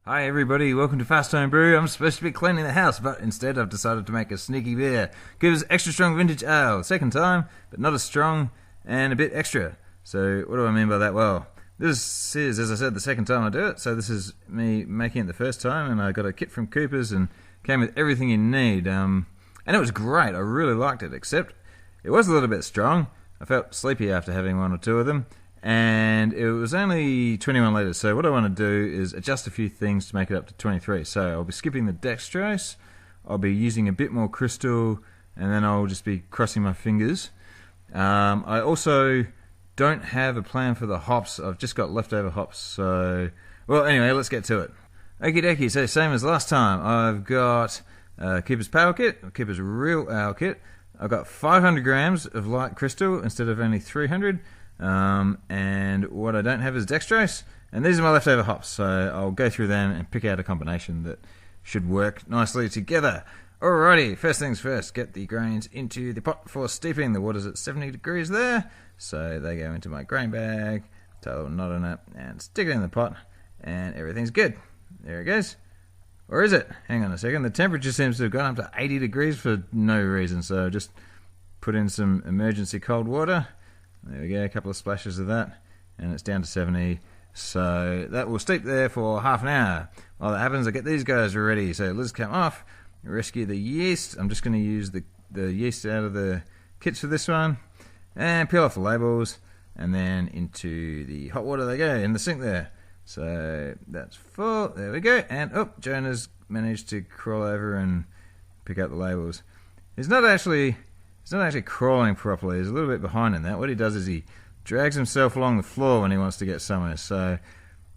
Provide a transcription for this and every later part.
Hi everybody, welcome to Fast Homebrew. I'm supposed to be cleaning the house, but instead I've decided to make a sneaky beer. Gives extra strong vintage ale, second time, but not as strong and a bit extra. So what do I mean by that? Well, this is, as I said, the second time I do it, so this is me making it the first time, and I got a kit from Cooper's and came with everything you need. And it was great, I really liked it, except it was a little bit strong. I felt sleepy after having one or two of them. And it was only 21 litres, so what I want to do is adjust a few things to make it up to 23. So I'll be skipping the dextrose, I'll be using a bit more crystal, and then I'll just be crossing my fingers. I also don't have a plan for the hops, I've just got leftover hops, so... Well, anyway, let's get to it. Okie dokie, so same as last time, I've got Cooper's Power Kit, Cooper's Real Ale Kit. I've got 500 grams of light crystal instead of only 300. And what I don't have is dextrose, and these are my leftover hops, so I'll go through them and pick out a combination that should work nicely together. Alrighty, first things first, get the grains into the pot for steeping. The water's at 70 degrees there, so they go into my grain bag, tie a little knot on it, and stick it in the pot, and everything's good. There it goes. Or is it? Hang on a second, the temperature seems to have gone up to 80 degrees for no reason, so just put in some emergency cold water. There we go, a couple of splashes of that, and it's down to 70, so that will steep there for half an hour. While that happens, I get these guys ready, so lids come off, rescue the yeast. I'm just going to use the yeast out of the kits for this one, and peel off the labels, and then into the hot water they go, in the sink there. So that's full, there we go, and oh, Jonah's managed to crawl over and pick up the labels. He's not actually crawling properly. He's a little bit behind in that. What he does is he drags himself along the floor when he wants to get somewhere. So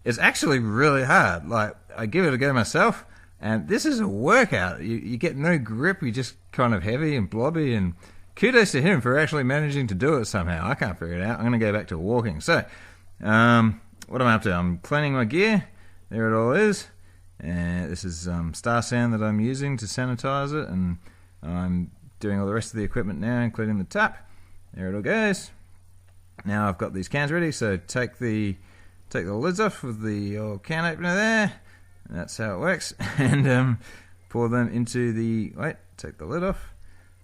it's actually really hard. Like, I give it a go myself, and this is a workout. You get no grip. You're just kind of heavy and blobby, and kudos to him for actually managing to do it somehow. I can't figure it out. I'm going to go back to walking. So what am I up to? I'm cleaning my gear. There it all is. And this is Star Sand that I'm using to sanitize it, and I'm doing all the rest of the equipment now, including the tap. There it all goes. Now I've got these cans ready, so take the lids off with the old can opener there. And that's how it works. And pour them into the... Wait, take the lid off.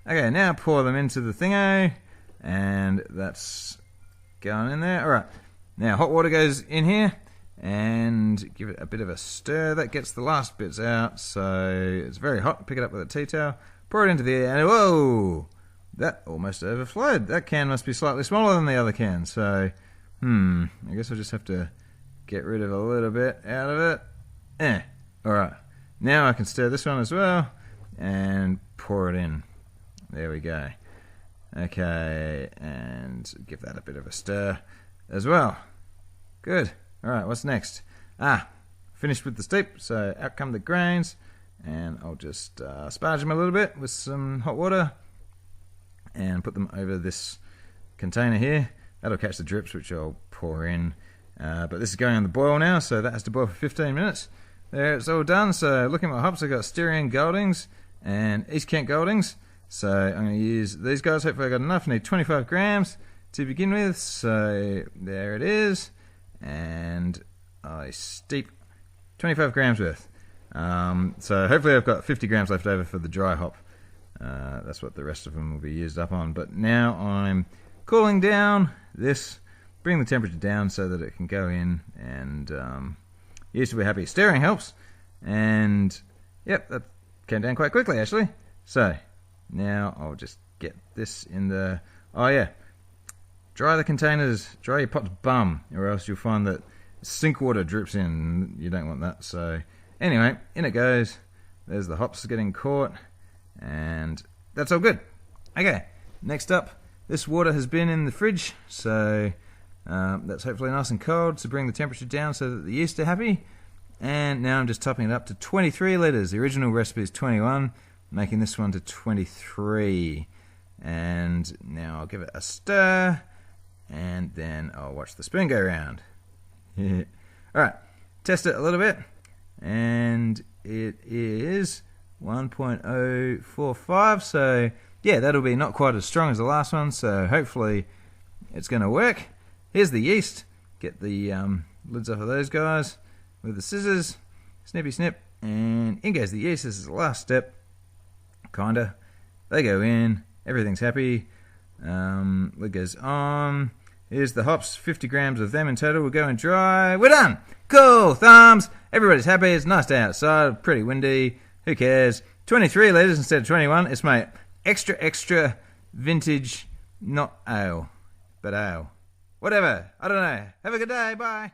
Okay, now pour them into the thingo, and that's going in there. Alright, now hot water goes in here, and give it a bit of a stir. That gets the last bits out, so it's very hot. Pick it up with a tea towel. Pour it into the air, and whoa! That almost overflowed. That can must be slightly smaller than the other can, so, I guess I'll just have to get rid of a little bit out of it. Alright, now I can stir this one as well, and pour it in. There we go. Okay, and give that a bit of a stir as well. Good. Alright, what's next? Finished with the steep, so out come the grains. And I'll just sparge them a little bit with some hot water and put them over this container here. That'll catch the drips, which I'll pour in. But this is going on the boil now, so that has to boil for 15 minutes. There, it's all done. So looking at my hops, I've got Styrian Goldings and East Kent Goldings. So I'm going to use these guys. Hopefully I got enough. I need 25 grams to begin with. So there it is. And I steep 25 grams worth. So hopefully I've got 50 grams left over for the dry hop. That's what the rest of them will be used up on. But now I'm cooling down this, bring the temperature down so that it can go in, and yeast will be happy. Stirring helps, and yep, that came down quite quickly actually. So now I'll just get this in the, oh yeah, dry the containers, dry your pot's bum, or else you'll find that sink water drips in. You don't want that. So anyway, in it goes. There's the hops getting caught, and that's all good. Okay, next up, this water has been in the fridge, so that's hopefully nice and cold to bring the temperature down so that the yeast are happy. And now I'm just topping it up to 23 litres. The original recipe is 21, making this one to 23. And now I'll give it a stir, and then I'll watch the spoon go round. Alright, test it a little bit, and it is 1.045, so yeah, that'll be not quite as strong as the last one, so hopefully it's going to work. Here's the yeast. Get the lids off of those guys with the scissors, Snippy snip, and in goes the yeast. This is the last step, kinda. They go in, everything's happy. Lid goes on. Here's the hops, 50 grams of them in total. We'll go in dry. We're done! Cool, thumbs! Everybody's happy. It's a nice day outside, pretty windy. Who cares? 23 litres instead of 21. It's my extra vintage, not ale, but ale. Whatever. I don't know. Have a good day. Bye.